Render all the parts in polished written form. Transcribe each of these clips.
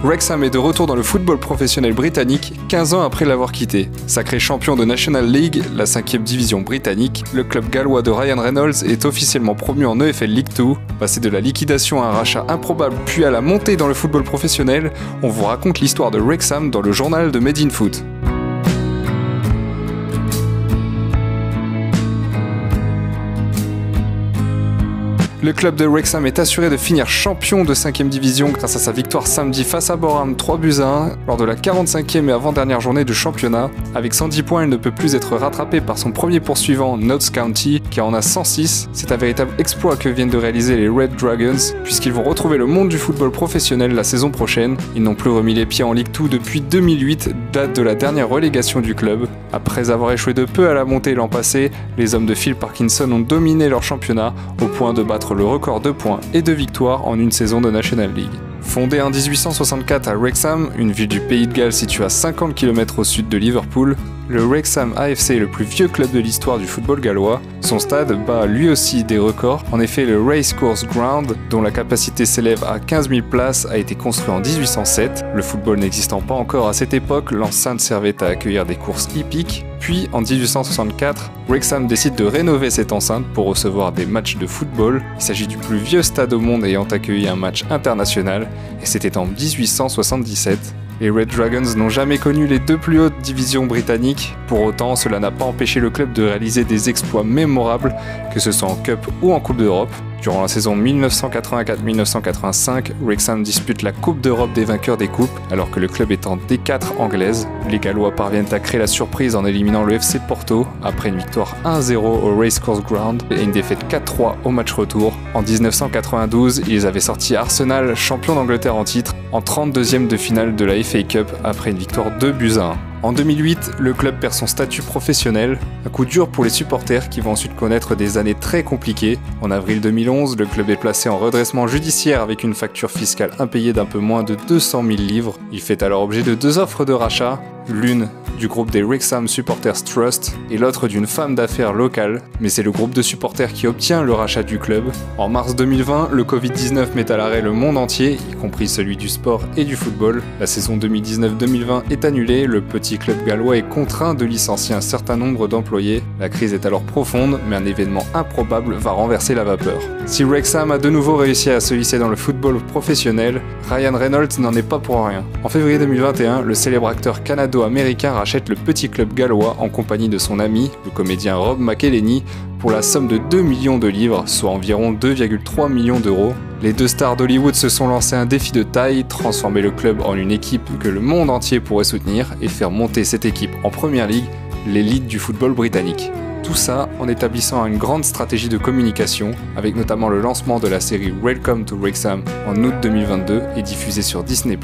Wrexham est de retour dans le football professionnel britannique 15 ans après l'avoir quitté. Sacré champion de National League, la 5e division britannique, le club gallois de Ryan Reynolds est officiellement promu en EFL League 2. Passé de la liquidation à un rachat improbable puis à la montée dans le football professionnel, on vous raconte l'histoire de Wrexham dans le journal de Made in Foot. Le club de Wrexham est assuré de finir champion de 5e division grâce à sa victoire samedi face à Boreham 3-1 lors de la 45e et avant-dernière journée du championnat. Avec 110 points, il ne peut plus être rattrapé par son premier poursuivant, Notts County, qui en a 106. C'est un véritable exploit que viennent de réaliser les Red Dragons, puisqu'ils vont retrouver le monde du football professionnel la saison prochaine. Ils n'ont plus remis les pieds en Ligue 2 depuis 2008, date de la dernière relégation du club. Après avoir échoué de peu à la montée l'an passé, les hommes de Phil Parkinson ont dominé leur championnat au point de battre le record de points et de victoires en une saison de National League. Fondé en 1864 à Wrexham, une ville du Pays de Galles située à 50 km au sud de Liverpool, le Wrexham AFC est le plus vieux club de l'histoire du football gallois. Son stade bat lui aussi des records. En effet, le Racecourse Ground, dont la capacité s'élève à 15 000 places, a été construit en 1807. Le football n'existant pas encore à cette époque, l'enceinte servait à accueillir des courses hippiques. Puis, en 1864, Wrexham décide de rénover cette enceinte pour recevoir des matchs de football. Il s'agit du plus vieux stade au monde ayant accueilli un match international, et c'était en 1877. Les Red Dragons n'ont jamais connu les deux plus hautes divisions britanniques. Pour autant, cela n'a pas empêché le club de réaliser des exploits mémorables, que ce soit en Cup ou en Coupe d'Europe. Durant la saison 1984-1985, Wrexham dispute la Coupe d'Europe des vainqueurs des coupes, alors que le club est en D4 anglaise. Les Gallois parviennent à créer la surprise en éliminant le FC Porto, après une victoire 1-0 au Racecourse Ground et une défaite 4-3 au match retour. En 1992, ils avaient sorti Arsenal, champion d'Angleterre en titre, en 32e de finale de la FA Cup après une victoire 2-1. En 2008, le club perd son statut professionnel, un coup dur pour les supporters qui vont ensuite connaître des années très compliquées. En avril 2011, le club est placé en redressement judiciaire avec une facture fiscale impayée d'un peu moins de 200 000 livres. Il fait alors objet de deux offres de rachat, l'une du groupe des Wrexham Supporters Trust et l'autre d'une femme d'affaires locale, mais c'est le groupe de supporters qui obtient le rachat du club. En mars 2020, le Covid-19 met à l'arrêt le monde entier, y compris celui du sport et du football. La saison 2019-2020 est annulée, le petit club gallois est contraint de licencier un certain nombre d'employés. La crise est alors profonde, mais un événement improbable va renverser la vapeur. Si Wrexham a de nouveau réussi à se hisser dans le football professionnel, Ryan Reynolds n'en est pas pour rien. En février 2021, le célèbre acteur canado-américain rachète le petit club gallois en compagnie de son ami, le comédien Rob McElhenney, pour la somme de 2 millions de livres, soit environ 2,3 millions d'euros. Les deux stars d'Hollywood se sont lancés un défi de taille, transformer le club en une équipe que le monde entier pourrait soutenir et faire monter cette équipe en Premier League, l'élite du football britannique. Tout ça en établissant une grande stratégie de communication, avec notamment le lancement de la série Welcome to Wrexham en août 2022 et diffusée sur Disney+.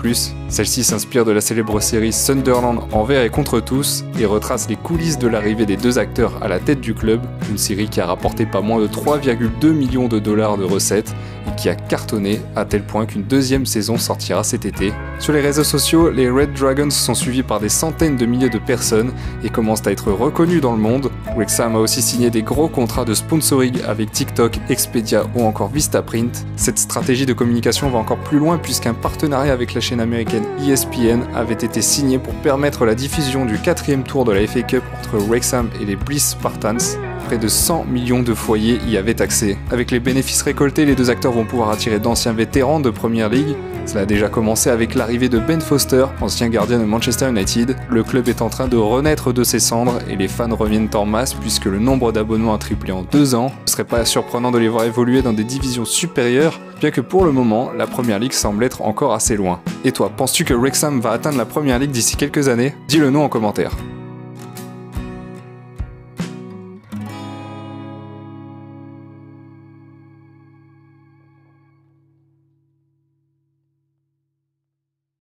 Celle-ci s'inspire de la célèbre série Sunderland envers et contre tous et retrace les coulisses de l'arrivée des deux acteurs à la tête du club, une série qui a rapporté pas moins de 3,2 millions de dollars de recettes et qui a cartonné à tel point qu'une deuxième saison sortira cet été. Sur les réseaux sociaux, les Red Dragons sont suivis par des centaines de milliers de personnes et commencent à être reconnus dans le monde. Wrexham a aussi signé des gros contrats de sponsoring avec TikTok, Expedia ou encore Vistaprint. Cette stratégie de communication va encore plus loin puisqu'un partenariat avec la chaîne américaine ESPN avait été signé pour permettre la diffusion du 4e tour de la FA Cup entre Wrexham et les Bliss Spartans. Près de 100 millions de foyers y avaient accès. Avec les bénéfices récoltés, les deux acteurs vont pouvoir attirer d'anciens vétérans de Premier League. Cela a déjà commencé avec l'arrivée de Ben Foster, ancien gardien de Manchester United. Le club est en train de renaître de ses cendres et les fans reviennent en masse puisque le nombre d'abonnements a triplé en 2 ans. Ce serait pas surprenant de les voir évoluer dans des divisions supérieures, bien que pour le moment, la Premier League semble être encore assez loin. Et toi, penses-tu que Wrexham va atteindre la Premier League d'ici quelques années? Dis-le nous en commentaire.